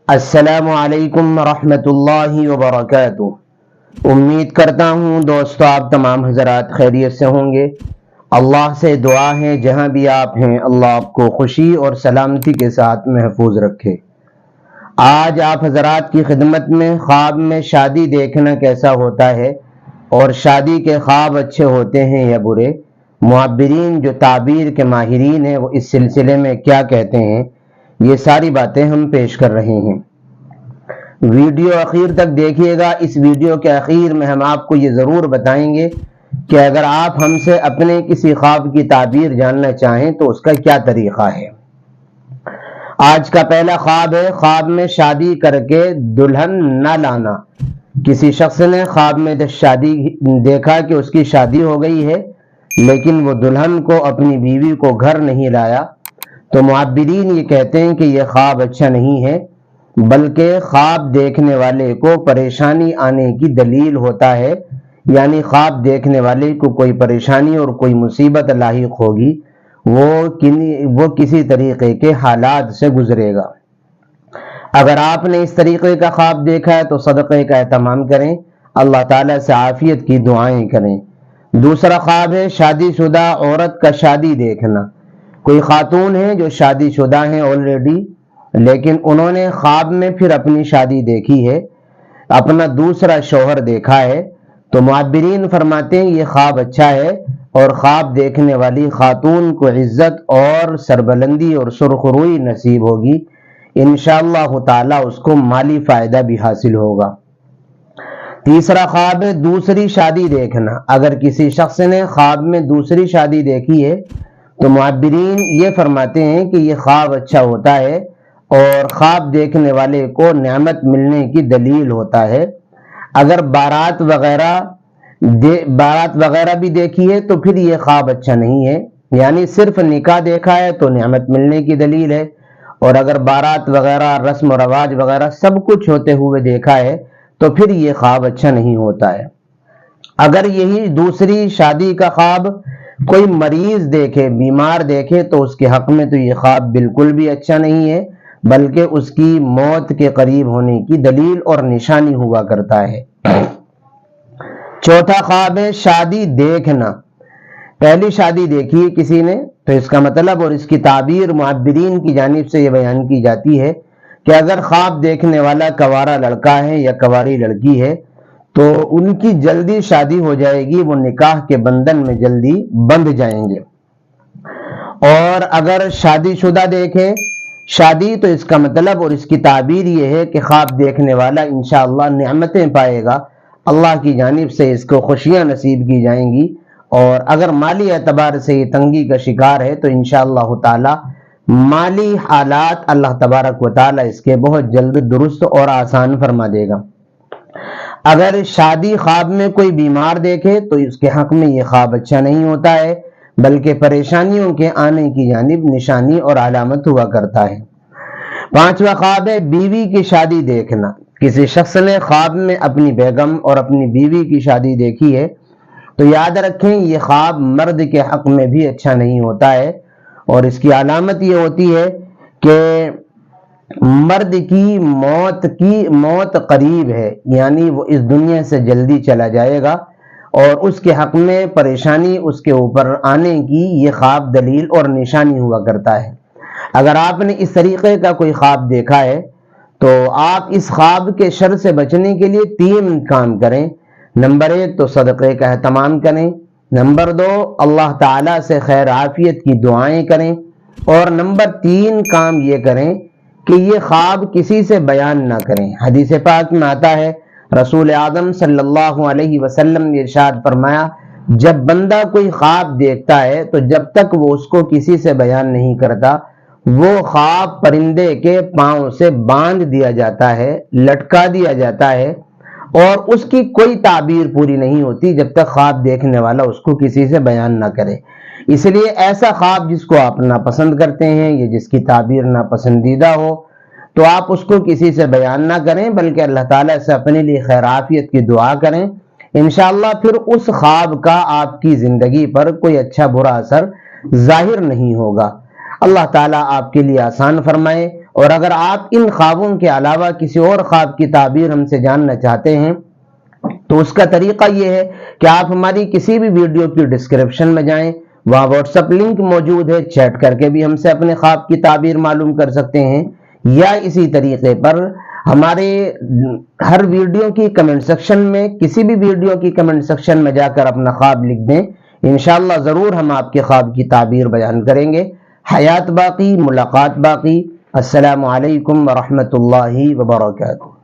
السلام علیکم ورحمۃ اللہ وبرکاتہ۔ امید کرتا ہوں دوستو آپ تمام حضرات خیریت سے ہوں گے۔ اللہ سے دعا ہے جہاں بھی آپ ہیں اللہ آپ کو خوشی اور سلامتی کے ساتھ محفوظ رکھے۔ آج آپ حضرات کی خدمت میں خواب میں شادی دیکھنا کیسا ہوتا ہے اور شادی کے خواب اچھے ہوتے ہیں یا برے، معبرین جو تعبیر کے ماہرین ہیں وہ اس سلسلے میں کیا کہتے ہیں، یہ ساری باتیں ہم پیش کر رہے ہیں۔ ویڈیو اخیر تک دیکھیے گا۔ اس ویڈیو کے اخیر میں ہم آپ کو یہ ضرور بتائیں گے کہ اگر آپ ہم سے اپنے کسی خواب کی تعبیر جاننا چاہیں تو اس کا کیا طریقہ ہے۔ آج کا پہلا خواب ہے، خواب میں شادی کر کے دلہن نہ لانا۔ کسی شخص نے خواب میں شادی دیکھا کہ اس کی شادی ہو گئی ہے لیکن وہ دلہن کو اپنی بیوی کو گھر نہیں لایا، تو معبرین یہ کہتے ہیں کہ یہ خواب اچھا نہیں ہے، بلکہ خواب دیکھنے والے کو پریشانی آنے کی دلیل ہوتا ہے، یعنی خواب دیکھنے والے کو کوئی پریشانی اور کوئی مصیبت لاحق ہوگی، وہ کسی طریقے کے حالات سے گزرے گا۔ اگر آپ نے اس طریقے کا خواب دیکھا ہے تو صدقے کا اہتمام کریں، اللہ تعالیٰ سے عافیت کی دعائیں کریں۔ دوسرا خواب ہے شادی شدہ عورت کا شادی دیکھنا۔ کوئی خاتون ہے جو شادی شدہ ہیں آلریڈی، لیکن انہوں نے خواب میں پھر اپنی شادی دیکھی ہے، اپنا دوسرا شوہر دیکھا ہے، تو معبرین فرماتے ہیں یہ خواب اچھا ہے اور خواب دیکھنے والی خاتون کو عزت اور سربلندی اور سرخروئی نصیب ہوگی، انشاءاللہ تعالی اس کو مالی فائدہ بھی حاصل ہوگا۔ تیسرا خواب ہے دوسری شادی دیکھنا۔ اگر کسی شخص نے خواب میں دوسری شادی دیکھی ہے تو معبرین یہ فرماتے ہیں کہ یہ خواب اچھا ہوتا ہے اور خواب دیکھنے والے کو نعمت ملنے کی دلیل ہوتا ہے۔ اگر بارات وغیرہ بھی دیکھی ہے تو پھر یہ خواب اچھا نہیں ہے، یعنی صرف نکاح دیکھا ہے تو نعمت ملنے کی دلیل ہے، اور اگر بارات وغیرہ رسم و رواج وغیرہ سب کچھ ہوتے ہوئے دیکھا ہے تو پھر یہ خواب اچھا نہیں ہوتا ہے۔ اگر یہی دوسری شادی کا خواب کوئی مریض دیکھے، بیمار دیکھے، تو اس کے حق میں تو یہ خواب بالکل بھی اچھا نہیں ہے، بلکہ اس کی موت کے قریب ہونے کی دلیل اور نشانی ہوا کرتا ہے۔ چوتھا خواب ہے شادی دیکھنا۔ پہلی شادی دیکھی ہے کسی نے تو اس کا مطلب اور اس کی تعبیر معبرین کی جانب سے یہ بیان کی جاتی ہے کہ اگر خواب دیکھنے والا کنوارا لڑکا ہے یا کنواری لڑکی ہے تو ان کی جلدی شادی ہو جائے گی، وہ نکاح کے بندھن میں جلدی بندھ جائیں گے۔ اور اگر شادی شدہ دیکھیں شادی تو اس کا مطلب اور اس کی تعبیر یہ ہے کہ خواب دیکھنے والا انشاءاللہ نعمتیں پائے گا، اللہ کی جانب سے اس کو خوشیاں نصیب کی جائیں گی، اور اگر مالی اعتبار سے یہ تنگی کا شکار ہے تو انشاءاللہ تعالی مالی حالات اللہ تبارک و تعالی اس کے بہت جلد درست اور آسان فرما دے گا۔ اگر شادی خواب میں کوئی بیمار دیکھے تو اس کے حق میں یہ خواب اچھا نہیں ہوتا ہے، بلکہ پریشانیوں کے آنے کی جانب نشانی اور علامت ہوا کرتا ہے۔ پانچواں خواب ہے بیوی کی شادی دیکھنا۔ کسی شخص نے خواب میں اپنی بیگم اور اپنی بیوی کی شادی دیکھی ہے تو یاد رکھیں یہ خواب مرد کے حق میں بھی اچھا نہیں ہوتا ہے، اور اس کی علامت یہ ہوتی ہے کہ مرد کی موت قریب ہے، یعنی وہ اس دنیا سے جلدی چلا جائے گا، اور اس کے حق میں پریشانی اس کے اوپر آنے کی یہ خواب دلیل اور نشانی ہوا کرتا ہے۔ اگر آپ نے اس طریقے کا کوئی خواب دیکھا ہے تو آپ اس خواب کے شر سے بچنے کے لیے 3 کام کریں۔ نمبر 1 تو صدقے کا اہتمام کریں، نمبر 2 اللہ تعالیٰ سے خیر عافیت کی دعائیں کریں، اور نمبر 3 کام یہ کریں کہ یہ خواب کسی سے بیان نہ کریں۔ حدیث پاک میں آتا ہے رسول اعظم صلی اللہ علیہ وسلم نے ارشاد فرمایا جب بندہ کوئی خواب دیکھتا ہے تو جب تک وہ اس کو کسی سے بیان نہیں کرتا وہ خواب پرندے کے پاؤں سے باندھ دیا جاتا ہے، لٹکا دیا جاتا ہے، اور اس کی کوئی تعبیر پوری نہیں ہوتی جب تک خواب دیکھنے والا اس کو کسی سے بیان نہ کرے۔ اس لیے ایسا خواب جس کو آپ ناپسند کرتے ہیں یا جس کی تعبیر ناپسندیدہ ہو تو آپ اس کو کسی سے بیان نہ کریں، بلکہ اللہ تعالیٰ سے اپنے لیے خیر عافیت کی دعا کریں، انشاءاللہ پھر اس خواب کا آپ کی زندگی پر کوئی اچھا برا اثر ظاہر نہیں ہوگا۔ اللہ تعالیٰ آپ کے لیے آسان فرمائے اور اگر آپ ان خوابوں کے علاوہ کسی اور خواب کی تعبیر ہم سے جاننا چاہتے ہیں تو اس کا طریقہ یہ ہے کہ آپ ہماری کسی بھی ویڈیو کی ڈسکرپشن میں جائیں، وہاں واٹس ایپ لنک موجود ہے، چیٹ کر کے بھی ہم سے اپنے خواب کی تعبیر معلوم کر سکتے ہیں، یا اسی طریقے پر ہمارے ہر ویڈیو کی کمنٹ سیکشن میں، کسی بھی ویڈیو کی کمنٹ سیکشن میں جا کر اپنا خواب لکھ دیں، انشاءاللہ ضرور ہم آپ کے خواب کی تعبیر بیان کریں گے۔ حیات باقی، ملاقات باقی۔ السلام علیکم ورحمۃ اللہ وبرکاتہ۔